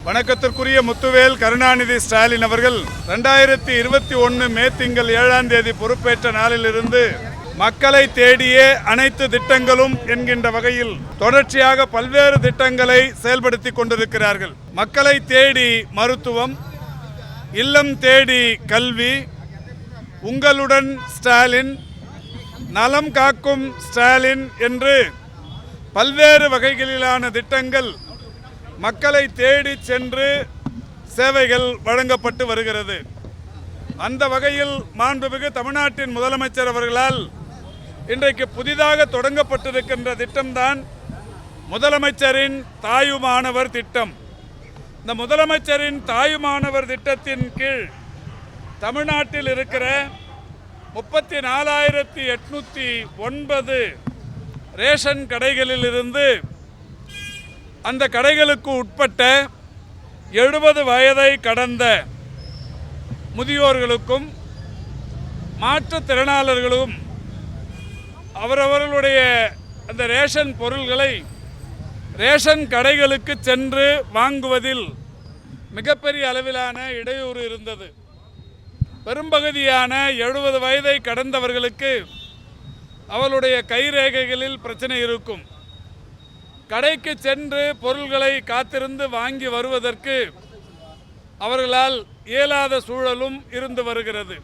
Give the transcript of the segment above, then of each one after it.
வணக்கத்திற்குரிய முத்துவேல் கருணாநிதி ஸ்டாலின் அவர்கள் 2021 மே திங்கள் 7ஆம் தேதி பொறுப்பேற்ற நாளிலிருந்து மக்களை தேடியே அனைத்து திட்டங்களும் என்கின்ற வகையில் தொடர்ச்சியாக பல்வேறு திட்டங்களை செயல்படுத்தி கொண்டிருக்கிறார்கள். மக்களை தேடி மருத்துவம், இல்லம் தேடி கல்வி, உங்களுடன் ஸ்டாலின், நலம் காக்கும் ஸ்டாலின் என்று பல்வேறு வகைகளிலான திட்டங்கள் மக்களை தேடி சென்று சேவைகள் வழங்கப்பட்டு வருகிறது. அந்த வகையில் மாண்புமிகு தமிழ்நாட்டின் முதலமைச்சர் அவர்களால் இன்றைக்கு புதிதாக தொடங்கப்பட்டிருக்கின்ற திட்டம்தான் முதலமைச்சரின் தாயுமானவர் திட்டம். இந்த முதலமைச்சரின் தாயுமானவர் திட்டத்தின் கீழ் தமிழ்நாட்டில் இருக்கிற 34,809 ரேஷன் கடைகளிலிருந்து அந்த கடைகளுக்கு உட்பட்ட 70 வயதை கடந்த முதியோர்களுக்கும் மாற்றுத்திறனாளர்களும் அவரவர்களுடைய அந்த ரேஷன் பொருள்களை ரேஷன் கடைகளுக்கு சென்று வாங்குவதில் மிகப்பெரிய அளவிலான இடையூறு இருந்தது. பெரும்பகுதியான 70 வயதை கடந்தவர்களுக்கு அவர்களுடைய கைரேகைகளில் பிரச்சனை இருக்கும். கடைக்கு சென்று பொருள்களை காத்திருந்து வாங்கி வருவதற்கு அவர்களால் இயலாத சூழலும் இருந்து வருகிறது.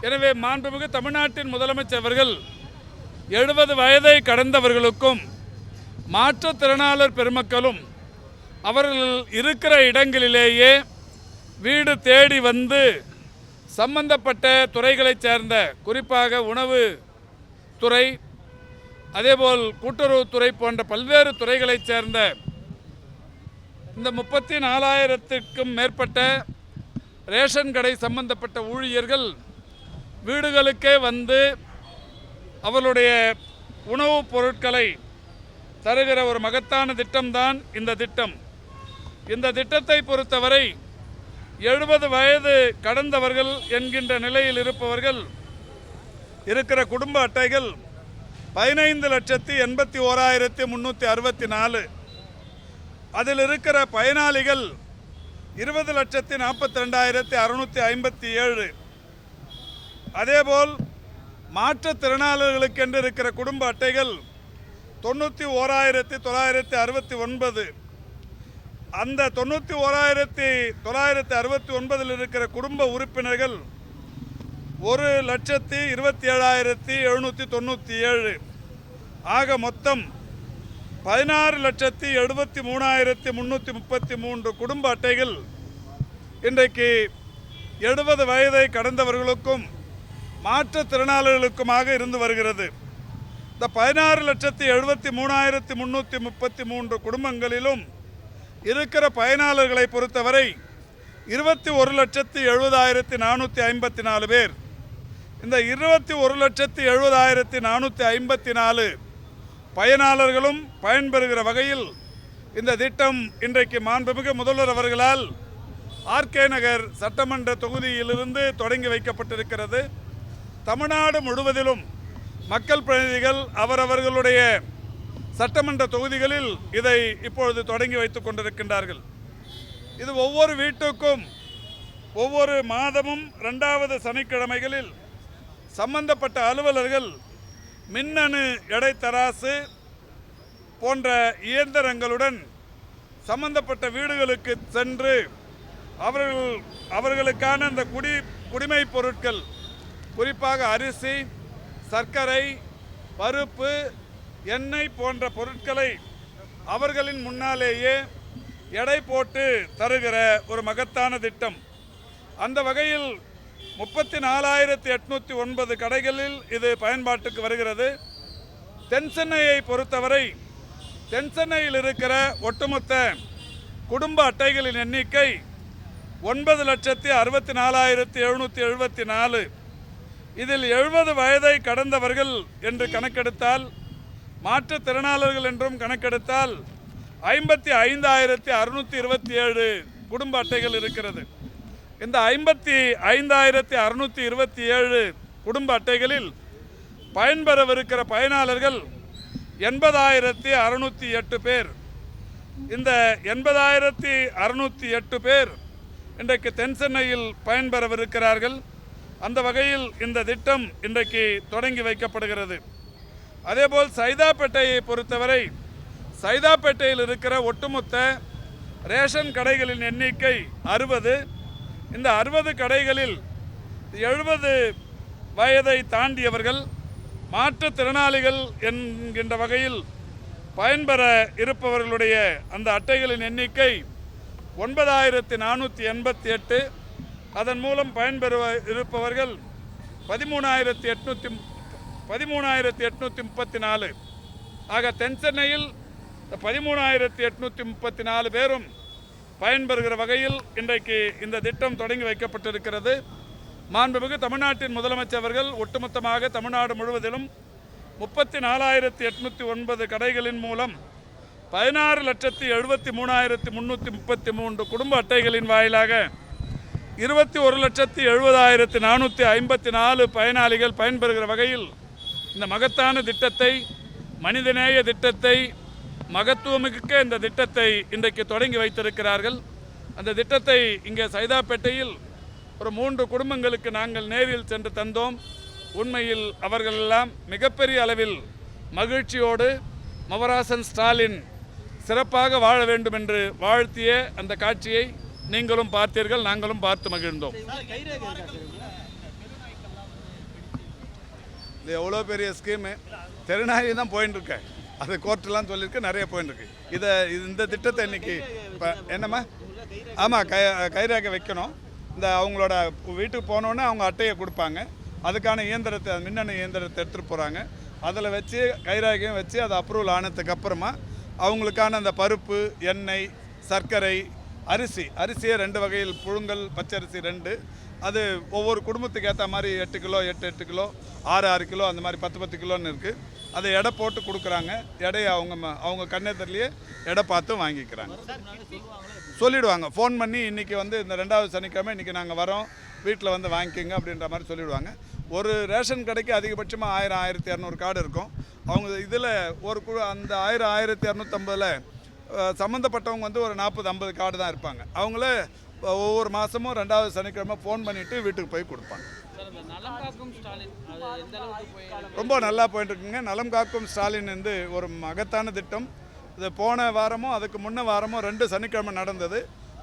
எனவே மாண்புமிகு தமிழ்நாட்டின் முதலமைச்சர் அவர்கள் 70 வயதை கடந்தவர்களுக்கும் மாற்றுத்திறனாளர் பெருமக்களும் அவர்கள் இருக்கிற இடங்களிலேயே வீடு தேடி வந்து சம்பந்தப்பட்ட துறைகளைச் சேர்ந்த, குறிப்பாக உணவு துறை, அதேபோல் கூட்டுறவுத்துறை போன்ற பல்வேறு துறைகளைச் சேர்ந்த இந்த 34,000க்கும் மேற்பட்ட ரேஷன் கடை சம்பந்தப்பட்ட ஊழியர்கள் வீடுகளுக்கே வந்து அவர்களுடைய உணவுப் பொருட்களை தருகிற ஒரு மகத்தான திட்டம்தான் இந்த திட்டம். இந்த திட்டத்தை பொறுத்தவரை 70 வயது கடந்தவர்கள் என்கின்ற நிலையில் இருப்பவர்கள் இருக்கிற குடும்ப அட்டைகள் 15,81,364. அதில் இருக்கிற பயனாளிகள் 20,42,657. அதேபோல் மாற்றுத்திறனாளர்களுக்கென்று இருக்கிற குடும்ப அட்டைகள் 91,969. அந்த 91,969 இருக்கிற குடும்ப உறுப்பினர்கள் 1,27,797. ஆக மொத்தம் 16,73,333 குடும்ப அட்டைகள் இன்றைக்கு 70 வயதை கடந்தவர்களுக்கும் மாற்றுத்திறனாளர்களுக்குமாக இருந்து வருகிறது. இந்த 16,73,333 குடும்பங்களிலும் இருக்கிற பயனாளர்களை பொறுத்தவரை 21,70,454 பேர். இந்த 21,70,454 பயனாளர்களும் பயன்பெறுகிற வகையில் இந்த திட்டம் இன்றைக்கு மாண்புமிகு முதல்வர் அவர்களால் ஆர்கே நகர் சட்டமன்ற தொகுதியிலிருந்து தொடங்கி வைக்கப்பட்டிருக்கிறது. தமிழ்நாடு முழுவதிலும் மக்கள் பிரதிநிதிகள் அவரவர்களுடைய சட்டமன்ற தொகுதிகளில் இதை இப்பொழுது தொடங்கி வைத்துக் கொண்டிருக்கின்றார்கள். இது ஒவ்வொரு வீட்டுக்கும் ஒவ்வொரு மாதமும் 2வது சனிக்கிழமைகளில் சம்பந்தப்பட்ட அலுவலர்கள் மின்னணு எடை தராசு போன்ற இயந்திரங்களுடன் சம்பந்தப்பட்ட வீடுகளுக்கு சென்று அவர்களுக்கான அந்த குடிமை பொருட்கள், குறிப்பாக அரிசி, சர்க்கரை, பருப்பு, எண்ணெய் போன்ற பொருட்களை அவர்களின் முன்னாலேயே எடை போட்டு தருகிற ஒரு மகத்தான திட்டம். அந்த வகையில் 34,809 கடைகளில் இது பயன்பாட்டுக்கு வருகிறது. தென்சென்னையை பொறுத்தவரை தென்சென்னையில் இருக்கிற ஒட்டுமொத்த குடும்ப அட்டைகளின் எண்ணிக்கை 9,64,774. இதில் 70 வயதை கடந்தவர்கள் என்று கணக்கெடுத்தால், மாற்றுத்திறனாளர்கள் என்றும் கணக்கெடுத்தால் 55,627 குடும்ப அட்டைகள் இருக்கிறது. இந்த 55,627 குடும்ப அட்டைகளில் பயன்பெறவிருக்கிற பயனாளர்கள் 80,608 பேர். இந்த 80,608 பேர் இன்றைக்கு தென் சென்னையில் பயன்பெறவிருக்கிறார்கள். அந்த வகையில் இந்த திட்டம் இன்றைக்கு தொடங்கி வைக்கப்படுகிறது. அதேபோல் சைதாப்பேட்டையை பொறுத்தவரை சைதாப்பேட்டையில் இருக்கிற ஒட்டுமொத்த ரேஷன் கடைகளின் எண்ணிக்கை 60. இந்த 60 கடைகளில் 70 வயதை தாண்டியவர்கள் மாற்றுத்திறனாளிகள் என்கின்ற வகையில் பயன்பெற இருப்பவர்களுடைய அந்த அட்டைகளின் எண்ணிக்கை 9,488. அதன் மூலம் இருப்பவர்கள் 13,834. ஆக தென் சென்னையில் 13,834 பேரும் பயன்பெறுகிற வகையில் இன்றைக்கு இந்த திட்டம் தொடங்கி வைக்கப்பட்டிருக்கிறது. மாண்புமிகு தமிழ்நாட்டின் முதலமைச்சர் அவர்கள் ஒட்டுமொத்தமாக தமிழ்நாடு முழுவதிலும் 34,809 கடைகளின் மூலம் 16,73,333 குடும்ப அட்டைகளின் வாயிலாக 21,70,454 பயனாளிகள் பயன்பெறுகிற வகையில் இந்த மகத்தான திட்டத்தை, மனிதநேய திட்டத்தை, மகத்துவமிக்க இந்த திட்டத்தை இன்றைக்கு தொடங்கி வைத்திருக்கிறார்கள். அந்த திட்டத்தை இங்கே சைதாப்பேட்டையில் ஒரு 3 குடும்பங்களுக்கு நாங்கள் நேரில் சென்று தந்தோம். உண்மையில் அவர்களெல்லாம் மிகப்பெரிய அளவில் மகிழ்ச்சியோடு மவராசன் ஸ்டாலின் சிறப்பாக வாழ வேண்டும் என்று வாழ்த்திய அந்த காட்சியை நீங்களும் பார்த்தீர்கள், நாங்களும் பார்த்து மகிழ்ந்தோம். இது எவ்வளோ பெரிய ஸ்கீமு, தெருநாயகி தான் போயின்னு இருக்கேன். அது கோர்ட்டெலாம் சொல்லியிருக்கு, நிறைய போயின்னு இருக்கு. இந்த திட்டத்தை இன்னைக்கு என்னம்மா, ஆமாம், கைரேகை வைக்கணும். இந்த அவங்களோட வீட்டுக்கு போனோன்னே அவங்க அட்டையை கொடுப்பாங்க. அதுக்கான இயந்திரத்தை, மின்னணு இயந்திரத்தை எடுத்துகிட்டு போகிறாங்க. அதில் வச்சு கைரேகையும் வச்சு அது அப்ரூவல் ஆனதுக்கு அப்புறமா அவங்களுக்கான அந்த பருப்பு, எண்ணெய், சர்க்கரை, அரிசியை 2 வகையில், புழுங்கல், பச்சரிசி 2. அது ஒவ்வொரு குடும்பத்துக்கு ஏற்ற மாதிரி 8 கிலோ, 8 கிலோ, 6 கிலோ, அந்த மாதிரி 10 கிலோன்னு இருக்குது. அதை எடை போட்டு கொடுக்குறாங்க. எடையை அவங்க கண்ணேத்தர்லேயே எடை பார்த்து வாங்கிக்கிறாங்க. சொல்லிவிடுவாங்க ஃபோன் பண்ணி, இன்றைக்கி வந்து இந்த 2வது சனிக்கிழமை இன்றைக்கி நாங்கள் வரோம், வீட்டில் வந்து வாங்கிக்கோங்க அப்படின்ற மாதிரி சொல்லிவிடுவாங்க. ஒரு ரேஷன் கடைக்கு அதிகபட்சமாக 1000, 1200 கார்டு இருக்கும். அவங்க இதில் ஒரு அந்த 1000, 1250 சம்மந்தப்பட்டவங்க வந்து ஒரு 40-50 கார்டு தான் இருப்பாங்க. அவங்கள ஒவ்வொரு மாதமும் 2வது சனிக்கிழமை ஃபோன் பண்ணிவிட்டு வீட்டுக்கு போய் கொடுப்பாங்க. ரொம்ப நல்லா போயிட்டுருக்குங்க. நலம் காக்கும் ஸ்டாலின் வந்து ஒரு மகத்தான திட்டம். இது போன வாரமும் அதுக்கு முன்ன வாரமும் 2 சனிக்கிழமை நடந்தது.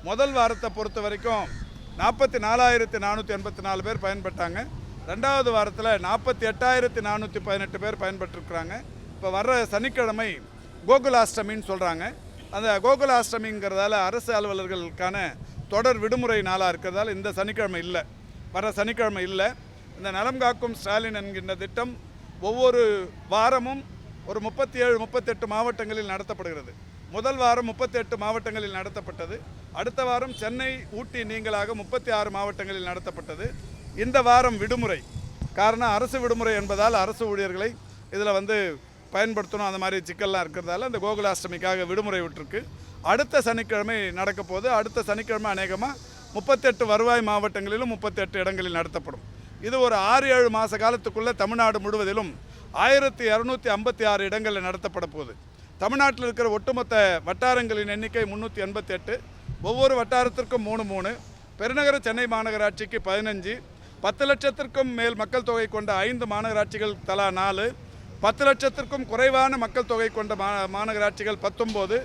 முதல் வாரத்தை பொறுத்த வரைக்கும் 44,484 பேர் பயன்பெற்றாங்க. 2வது வாரத்தில் 48,418 பேர் பயன்பெற்றிருக்கிறாங்க. இப்போ வர்ற சனிக்கிழமை கோகுலாஷ்டமின்னு சொல்கிறாங்க. அந்த கோகுலாஷ்டமிங்கிறதால அரசு அலுவலர்களுக்கான தொடர் விடுமுறை நாளாக இருக்கிறதால இந்த சனிக்கிழமை இல்லை, வர சனிக்கிழமை இல்லை. இந்த நலம் காக்கும் ஸ்டாலின் என்கின்ற திட்டம் ஒவ்வொரு வாரமும் ஒரு 37-38 மாவட்டங்களில் நடத்தப்படுகிறது. முதல் வாரம் 38 மாவட்டங்களில் நடத்தப்பட்டது. அடுத்த வாரம் சென்னை, ஊட்டி நீங்களாக 36 மாவட்டங்களில் நடத்தப்பட்டது. இந்த வாரம் விடுமுறை, காரணம் அரசு விடுமுறை என்பதால் அரசு ஊழியர்களை இதில் வந்து பயன்படுத்தணும், அந்த மாதிரி சிக்கல்லாம் இருக்கிறதால இந்த கோகுலாஷ்டமிக்காக விடுமுறை விட்டுருக்கு. அடுத்த சனிக்கிழமை நடக்க போது, அடுத்த சனிக்கிழமை அநேகமாக 38 வருவாய் மாவட்டங்களிலும் 38 இடங்களில் நடத்தப்படும். இது ஒரு 6-7 மாத காலத்துக்குள்ளே தமிழ்நாடு முழுவதிலும் 1256 இடங்களில் நடத்தப்பட போகுது. தமிழ்நாட்டில் இருக்கிற ஒட்டுமொத்த வட்டாரங்களின் எண்ணிக்கை 388. ஒவ்வொரு வட்டாரத்திற்கும் 3. பெருநகர சென்னை மாநகராட்சிக்கு 15. 10 லட்சத்திற்கும் மேல் மக்கள் தொகை கொண்ட 5 மாநகராட்சிகள் தலா 4. 10 லட்சத்திற்கும் குறைவான மக்கள் தொகை கொண்ட மாநகராட்சிகள் 19.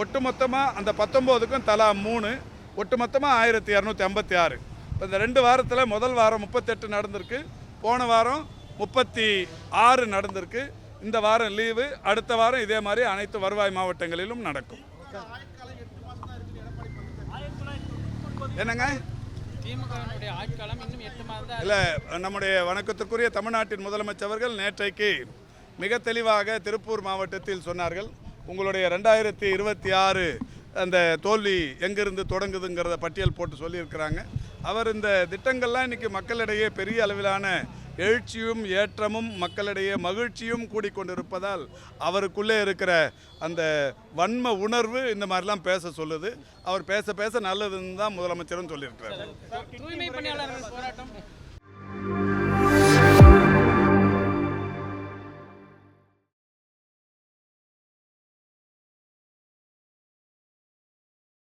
ஒட்டுமொத்தமாக அந்த 19க்கும் தலா 3. ஒட்டுமொத்தமாக 1256. இப்போ இந்த 2 வாரத்தில் முதல் வாரம் 38 நடந்திருக்கு, போன வாரம் 36 நடந்திருக்கு. இந்த வாரம் லீவு, அடுத்த வாரம் இதே மாதிரி அனைத்து வருவாய் மாவட்டங்களிலும் நடக்கும். என்னங்க இல்லை, நம்முடைய வணக்கத்திற்குரிய தமிழ்நாட்டின் முதலமைச்சர் அவர்கள் நேற்றைக்கு மிக தெளிவாக திருப்பூர் மாவட்டத்தில் சொன்னார்கள். உங்களுடைய 2026 அந்த தோல்வி எங்கிருந்து தொடங்குதுங்கிறத பட்டியல் போட்டு சொல்லியிருக்கிறாங்க. அவர் இந்த திட்டங்கள்லாம் இன்றைக்கி மக்களிடையே பெரிய அளவிலான எழுச்சியும் ஏற்றமும் மக்களிடையே மகிழ்ச்சியும் கூடிக்கொண்டிருப்பதால் அவருக்குள்ளே இருக்கிற அந்த வன்ம உணர்வு இந்த மாதிரிலாம் பேச சொல்லுது. அவர் பேச பேச நல்லதுன்னு தான் முதலமைச்சரும் சொல்லியிருக்கிறார்.